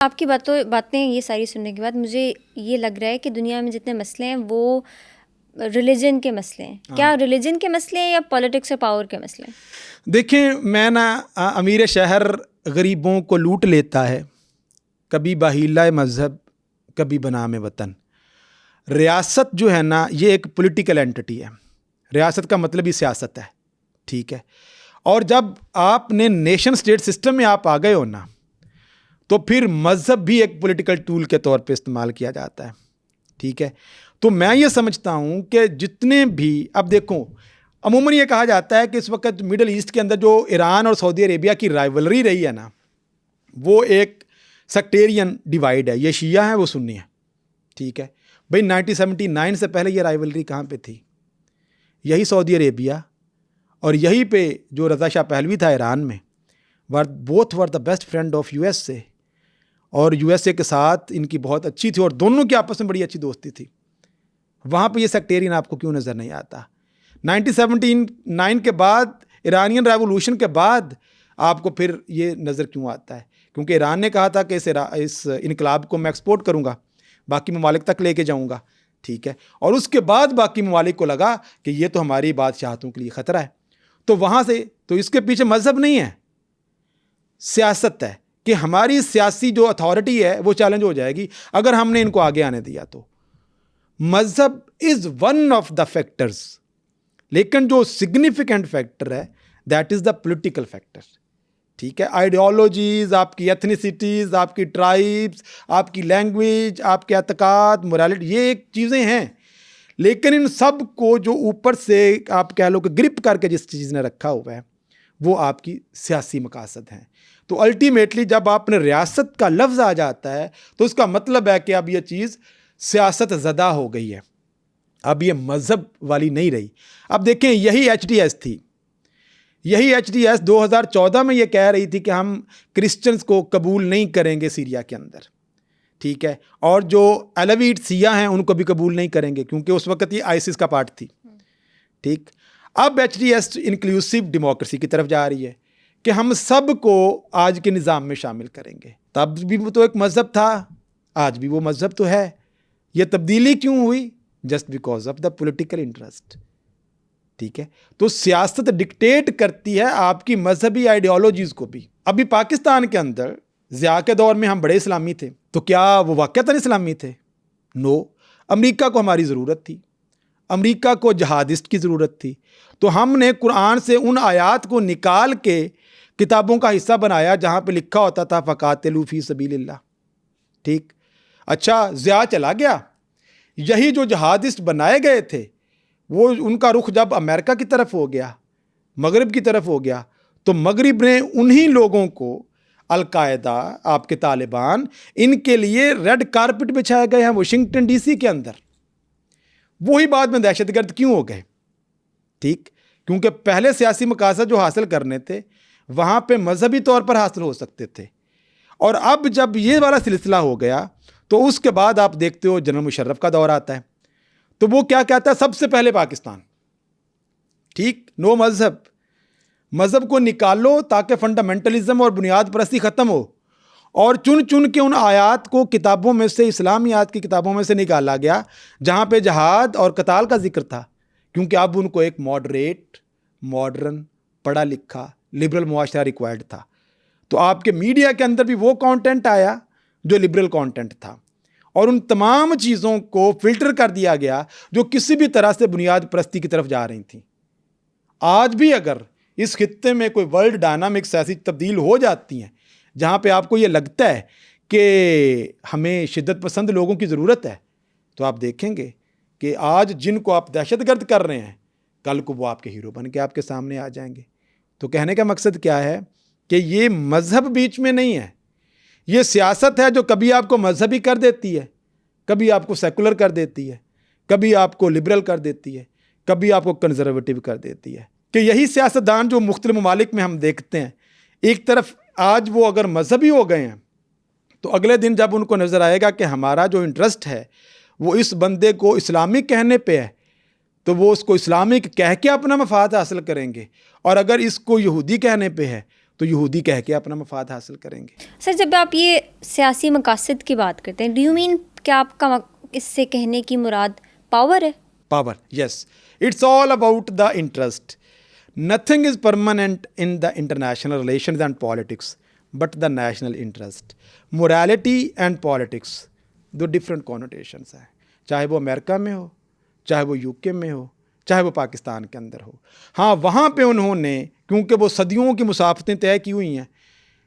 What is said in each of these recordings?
آپ کی باتیں یہ ساری سننے کے بعد مجھے یہ لگ رہا ہے کہ دنیا میں جتنے مسئلے ہیں وہ ریلیجن کے مسئلے ہیں. کیا ریلیجن کے مسئلے ہیں یا پولیٹکس اور پاور کے مسئلے ہیں؟ دیکھیں، میں امیر شہر غریبوں کو لوٹ لیتا ہے، کبھی بحیلہ مذہب کبھی بنام وطن. ریاست جو ہے نا، یہ ایک پولیٹیکل اینٹی ہے. ریاست کا مطلب ہی سیاست ہے، ٹھیک ہے. اور جب آپ نے نیشن اسٹیٹ سسٹم میں آپ آ گئے ہو نا، تو پھر مذہب بھی ایک پولیٹیکل ٹول کے طور پہ استعمال کیا جاتا ہے، ٹھیک ہے. تو میں یہ سمجھتا ہوں کہ جتنے بھی، اب دیکھو، عموماً یہ کہا جاتا ہے کہ اس وقت مڈل ایسٹ کے اندر جو ایران اور سعودی عربیہ کی رائیولری رہی ہے نا، وہ ایک سیکٹیرین ڈیوائیڈ ہے. یہ شیعہ ہیں، وہ سنی ہیں، ٹھیک ہے. بھائی 1979 سے پہلے یہ رائیولری کہاں پہ تھی؟ یہی سعودی عربیہ اور یہی پہ جو رضا شاہ پہلوی تھا ایران میں، both were the best friend of U S A, اور یو ایس اے کے ساتھ ان کی بہت اچھی تھی اور دونوں کی آپس میں بڑی اچھی دوستی تھی. وہاں پہ یہ سیکٹیرین آپ کو کیوں نظر نہیں آتا؟ 1979 کے بعد، ایرانین ریولوشن کے بعد آپ کو پھر یہ نظر کیوں آتا ہے؟ کیونکہ ایران نے کہا تھا کہ اس انقلاب کو میں ایکسپورٹ کروں گا، باقی ممالک تک لے کے جاؤں گا، ٹھیک ہے. اور اس کے بعد باقی ممالک کو لگا کہ یہ تو ہماری بادشاہتوں کے لیے خطرہ ہے. تو وہاں سے، تو اس کے پیچھے مذہب نہیں ہے، سیاست ہے کہ ہماری سیاسی جو اتھارٹی ہے وہ چیلنج ہو جائے گی اگر ہم نے ان کو آگے آنے دیا. تو مذہب is one of the factors, لیکن جو سگنیفیکنٹ فیکٹر ہے that is the political factor, ٹھیک ہے. آئیڈیالوجیز، آپ کی ایتھنیسٹیز، آپ کی ٹرائبس، آپ کی لینگویج، آپ کے اعتقاد، مورالٹی، یہ ایک چیزیں ہیں، لیکن ان سب کو جو اوپر سے آپ کہہ لو کہ گرپ کر کے جس چیز نے رکھا ہوا ہے وہ آپ کی سیاسی مقاصد ہیں. تو الٹیمیٹلی جب آپ نے ریاست کا لفظ آ جاتا ہے تو اس کا مطلب ہے کہ اب یہ چیز سیاست زدہ ہو گئی ہے، اب یہ مذہب والی نہیں رہی. اب دیکھیں، یہی ایچ ڈی ایس تھی، یہی ایچ ڈی ایس 2014 میں یہ کہہ رہی تھی کہ ہم کرسچنز کو قبول نہیں کریں گے سیریا کے اندر، ٹھیک ہے. اور جو الیویٹ سیاہ ہیں ان کو بھی قبول نہیں کریں گے کیونکہ اس وقت یہ آئیسس کا پارٹ تھی، ٹھیک. اب H D S inclusive democracy کی طرف جا رہی ہے کہ ہم سب کو آج کے نظام میں شامل کریں گے. تب بھی وہ تو ایک مذہب تھا، آج بھی وہ مذہب تو ہے. یہ تبدیلی کیوں ہوئی؟ Just because of the political interest, ٹھیک ہے. تو سیاست ڈکٹیٹ کرتی ہے آپ کی مذہبی آئیڈیالوجیز کو بھی. ابھی پاکستان کے اندر ضیاء کے دور میں ہم بڑے اسلامی تھے، تو کیا وہ واقعتاً اسلامی تھے؟ نو. امریکہ کو ہماری ضرورت تھی، امریکہ کو جہادسٹ کی ضرورت تھی، تو ہم نے قرآن سے ان آیات کو نکال کے کتابوں کا حصہ بنایا جہاں پہ لکھا ہوتا تھا فقاتلوا فی سبیل اللہ، ٹھیک. اچھا، ضیاء چلا گیا، یہی جو جہادسٹ بنائے گئے تھے وہ ان کا رخ جب امریکہ کی طرف ہو گیا، مغرب کی طرف ہو گیا، تو مغرب نے انہی لوگوں کو، القاعدہ، آپ کے طالبان، ان کے لیے ریڈ کارپٹ بچھائے گئے ہیں واشنگٹن ڈی سی کے اندر. وہی بعد میں دہشت گرد کیوں ہو گئے؟ ٹھیک، کیونکہ پہلے سیاسی مقاصد جو حاصل کرنے تھے وہاں پہ مذہبی طور پر حاصل ہو سکتے تھے. اور اب جب یہ والا سلسلہ ہو گیا تو اس کے بعد آپ دیکھتے ہو جنرل مشرف کا دور آتا ہے، تو وہ کیا کہتا ہے؟ سب سے پہلے پاکستان، ٹھیک، نو مذہب، مذہب کو نکالو تاکہ فنڈامنٹلزم اور بنیاد پرستی ختم ہو. اور چن چن کے ان آیات کو کتابوں میں سے، اسلامیات کی کتابوں میں سے نکالا گیا جہاں پہ جہاد اور قتال کا ذکر تھا، کیونکہ اب ان کو ایک ماڈریٹ، ماڈرن، پڑھا لکھا، لبرل معاشرہ ریکوائرڈ تھا. تو آپ کے میڈیا کے اندر بھی وہ کانٹینٹ آیا جو لبرل کانٹینٹ تھا، اور ان تمام چیزوں کو فلٹر کر دیا گیا جو کسی بھی طرح سے بنیاد پرستی کی طرف جا رہی تھیں. آج بھی اگر اس خطے میں کوئی ورلڈ ڈائنامکس ایسی تبدیل ہو جاتی ہیں جہاں پہ آپ کو یہ لگتا ہے کہ ہمیں شدت پسند لوگوں کی ضرورت ہے، تو آپ دیکھیں گے کہ آج جن کو آپ دہشت گرد کر رہے ہیں، کل کو وہ آپ کے ہیرو بن کے آپ کے سامنے آ جائیں گے. تو کہنے کا مقصد کیا ہے کہ یہ مذہب بیچ میں نہیں ہے، یہ سیاست ہے جو کبھی آپ کو مذہبی کر دیتی ہے، کبھی آپ کو سیکولر کر دیتی ہے، کبھی آپ کو لبرل کر دیتی ہے، کبھی آپ کو کنزرویٹو کر دیتی ہے. کہ یہی سیاستدان جو مختلف ممالک میں ہم دیکھتے ہیں، ایک طرف آج وہ اگر مذہبی ہو گئے ہیں تو اگلے دن جب ان کو نظر آئے گا کہ ہمارا جو انٹرسٹ ہے وہ اس بندے کو اسلامک کہنے پہ ہے، تو وہ اس کو اسلامک کہہ کے اپنا مفاد حاصل کریں گے، اور اگر اس کو یہودی کہنے پہ ہے تو یہودی کہہ کے اپنا مفاد حاصل کریں گے. سر جب آپ یہ سیاسی مقاصد کی بات کرتے ہیں، ڈو یو مین کیا آپ کا اس سے کہنے کی مراد پاور ہے؟ Power, yes, it's all about the interest. Nothing is permanent in the international relations and politics but the national interest. Morality and politics دو ڈفرینٹ کونوٹیشنس ہیں، چاہے وہ امریکہ میں ہو، چاہے وہ یو کے میں ہو، چاہے وہ پاکستان کے اندر ہو. ہاں وہاں پہ انہوں نے، کیونکہ وہ صدیوں کی مسافتیں طے کی ہوئی ہیں.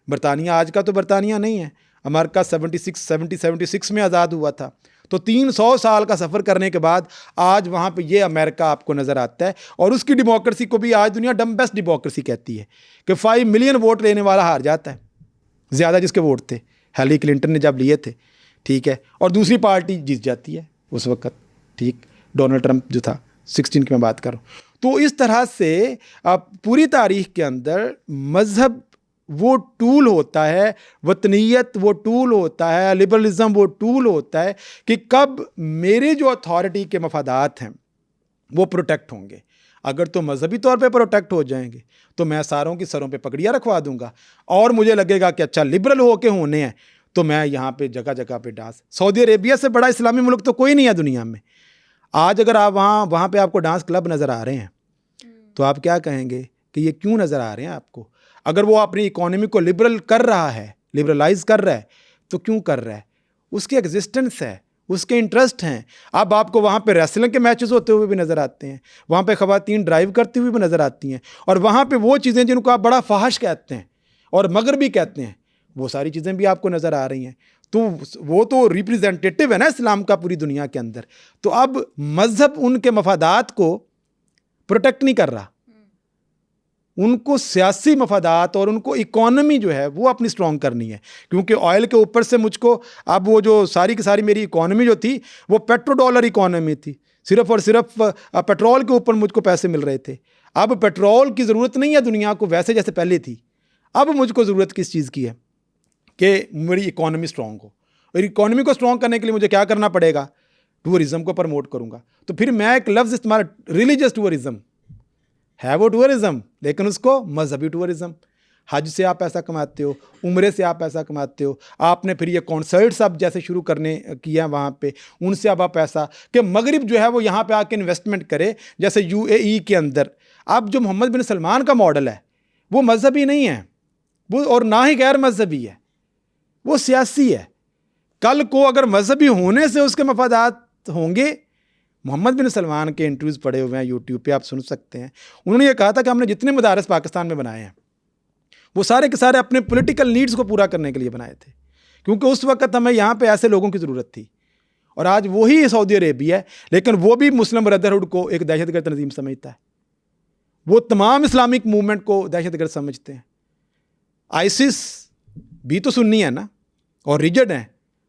برطانیہ آج کا تو برطانیہ نہیں ہے. امریکہ 76 میں آزاد ہوا تھا، تو 300 سال کا سفر کرنے کے بعد آج وہاں پہ یہ امریکہ آپ کو نظر آتا ہے. اور اس کی ڈیموکریسی کو بھی آج دنیا ڈمبیسٹ ڈیموکریسی کہتی ہے کہ 5 ملین ووٹ لینے والا ہار جاتا ہے. زیادہ جس کے ووٹ تھے ہیلری کلنٹن نے جب لیے تھے، ٹھیک ہے، اور دوسری پارٹی جیت جاتی ہے اس وقت، ٹھیک، ڈونلڈ ٹرمپ جو تھا 16 کی میں بات کر رہا ہوں. تو اس طرح سے پوری تاریخ کے اندر مذہب وہ ٹول ہوتا ہے، وطنیت وہ ٹول ہوتا ہے، لبرلزم وہ ٹول ہوتا ہے کہ کب میرے جو اتھارٹی کے مفادات ہیں وہ پروٹیکٹ ہوں گے. اگر تو مذہبی طور پہ پروٹیکٹ ہو جائیں گے تو میں ساروں کی سروں پہ پگڑیاں رکھوا دوں گا، اور مجھے لگے گا کہ اچھا لبرل ہو کے ہونے ہیں تو میں یہاں پہ جگہ جگہ پہ ڈانس. سعودی عربیہ سے بڑا اسلامی ملک تو کوئی نہیں ہے دنیا میں. آج اگر آپ وہاں پہ آپ کو ڈانس کلب نظر آ رہے ہیں تو آپ کیا کہیں گے کہ یہ کیوں نظر آ رہے ہیں آپ کو؟ اگر وہ اپنی اکانومی کو لبرل کر رہا ہے، لبرلائز کر رہا ہے، تو کیوں کر رہا ہے؟ اس کی ایگزسٹنس ہے، اس کے انٹرسٹ ہیں. اب آپ کو وہاں پہ ریسلنگ کے میچز ہوتے ہوئے بھی نظر آتے ہیں، وہاں پہ خواتین ڈرائیو کرتی ہوئی بھی نظر آتی ہیں، اور وہاں پہ وہ چیزیں جن کو آپ بڑا فحش کہتے ہیں اور مغربی کہتے ہیں، وہ ساری چیزیں بھی آپ کو نظر آ رہی ہیں. تو وہ تو ریپریزنٹیٹیو ہے نا اسلام کا پوری دنیا کے اندر. تو اب مذہب ان کے مفادات کو پروٹیکٹ نہیں کر رہا، ان کو سیاسی مفادات اور ان کو اکانومی جو ہے وہ اپنی سٹرونگ کرنی ہے. کیونکہ آئل کے اوپر سے مجھ کو اب وہ جو ساری کی ساری میری اکانومی جو تھی وہ پیٹرو ڈالر اکانومی تھی، صرف اور صرف پیٹرول کے اوپر مجھ کو پیسے مل رہے تھے. اب پیٹرول کی ضرورت نہیں ہے دنیا کو ویسے جیسے پہلے تھی. اب مجھ کو ضرورت کس چیز کی ہے کہ میری اکانومی سٹرونگ ہو. اور اکانومی کو سٹرونگ کرنے کے لیے مجھے کیا کرنا پڑے گا؟ ٹورزم کو پروموٹ کروں گا. تو پھر میں ایک لفظ استعمال، ریلیجس ٹورزم ہے، وہ ٹورزم، لیکن اس کو مذہبی ٹورزم. حج سے آپ پیسہ کماتے ہو، عمرے سے آپ پیسہ کماتے ہو. آپ نے پھر یہ کانسرٹس اب جیسے شروع کرنے کیا وہاں پہ، ان سے اب آپ پیسہ، کہ مغرب جو ہے وہ یہاں پہ آ کے انویسٹمنٹ کرے. جیسے UAE کے اندر اب جو محمد بن سلمان کا ماڈل ہے وہ مذہبی نہیں ہے، وہ اور نہ ہی غیر مذہبی ہے، وہ سیاسی ہے. کل کو اگر مذہبی ہونے سے اس کے مفادات ہوں گے، محمد بن سلمان کے انٹرویوز پڑے ہوئے ہیں یوٹیوب پہ، آپ سن سکتے ہیں. انہوں نے یہ کہا تھا کہ ہم نے جتنے مدارس پاکستان میں بنائے ہیں وہ سارے کے سارے اپنے پولیٹیکل نیڈز کو پورا کرنے کے لیے بنائے تھے، کیونکہ اس وقت ہمیں یہاں پہ ایسے لوگوں کی ضرورت تھی. اور آج وہی سعودی عربیہ ہے، لیکن وہ بھی مسلم بردرہڈ کو ایک دہشت گرد تنظیم سمجھتا ہے. وہ تمام اسلامک موومنٹ کو دہشت گرد سمجھتے ہیں. آئسس بھی تو سنی ہے نا، اور ریجڈ ہیں.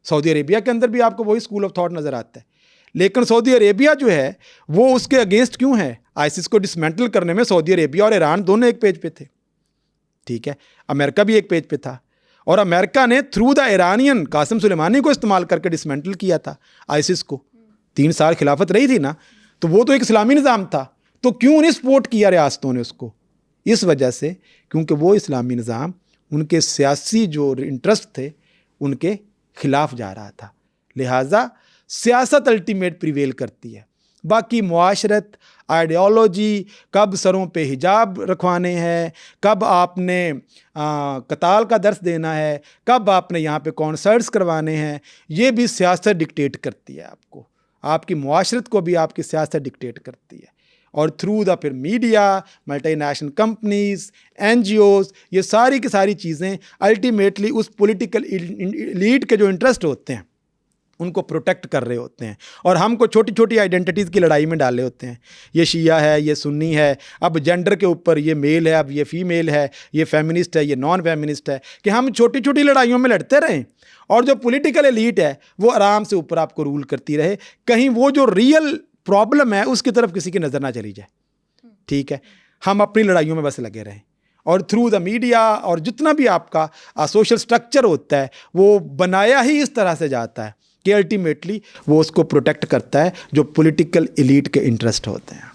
سعودی عربیہ کے اندر بھی آپ کو وہی اسکول آف تھاٹ نظر آتا ہے. لیکن سعودی عربیہ جو ہے وہ اس کے اگینسٹ کیوں ہے؟ آئسس کو ڈسمینٹل کرنے میں سعودی عربیہ اور ایران دونوں ایک پیج پہ تھے، ٹھیک ہے. امریکہ بھی ایک پیج پہ تھا، اور امریکہ نے تھرو دا ایرانین قاسم سلیمانی کو استعمال کر کے ڈسمینٹل کیا تھا آئسس کو. 3 سال خلافت رہی تھی نا، تو وہ تو ایک اسلامی نظام تھا. تو کیوں نہیں سپورٹ کیا ریاستوں نے اس کو؟ اس وجہ سے کیونکہ وہ اسلامی نظام ان کے سیاسی جو انٹرسٹ تھے ان کے خلاف جا رہا تھا. لہٰذا سیاست الٹیمیٹ پریویل کرتی ہے. باقی معاشرت، آئیڈیالوجی، کب سروں پہ حجاب رکھوانے ہیں، کب آپ نے قتال کا درس دینا ہے، کب آپ نے یہاں پہ کانسرٹس کروانے ہیں، یہ بھی سیاست ڈکٹیٹ کرتی ہے آپ کو. آپ کی معاشرت کو بھی آپ کی سیاست ڈکٹیٹ کرتی ہے. اور تھرو دا پھر media, multi national companies, NGOs، یہ ساری کی ساری چیزیں الٹیمیٹلی اس پولیٹیکل ایلیٹ کے جو انٹرسٹ ہوتے ہیں ان کو پروٹیکٹ کر رہے ہوتے ہیں. اور ہم کو چھوٹی چھوٹی آئیڈینٹیز کی لڑائی میں ڈالے ہوتے ہیں. یہ شیعہ ہے، یہ سنی ہے، اب جینڈر کے اوپر یہ میل ہے، اب یہ فیمیل ہے، یہ فیمنسٹ ہے، یہ نان فیمنسٹ ہے، کہ ہم چھوٹی چھوٹی لڑائیوں میں لڑتے رہیں اور جو پولیٹیکل ایلیٹ ہے وہ آرام سے اوپر آپ کو رول کرتی رہے. کہیں وہ جو ریئل پرابلم ہے اس کی طرف کسی کی نظر نہ چلی جائے. ٹھیک ہے، ہم اپنی لڑائیوں میں بس لگے رہیں. اور تھرو دا میڈیا اور جتنا بھی آپ کا سوشل سٹرکچر ہوتا ہے وہ بنایا ہی اس طرح سے جاتا ہے کہ الٹیمیٹلی وہ اس کو پروٹیکٹ کرتا ہے جو پولیٹیکل ایلیٹ کے انٹرسٹ ہوتے ہیں.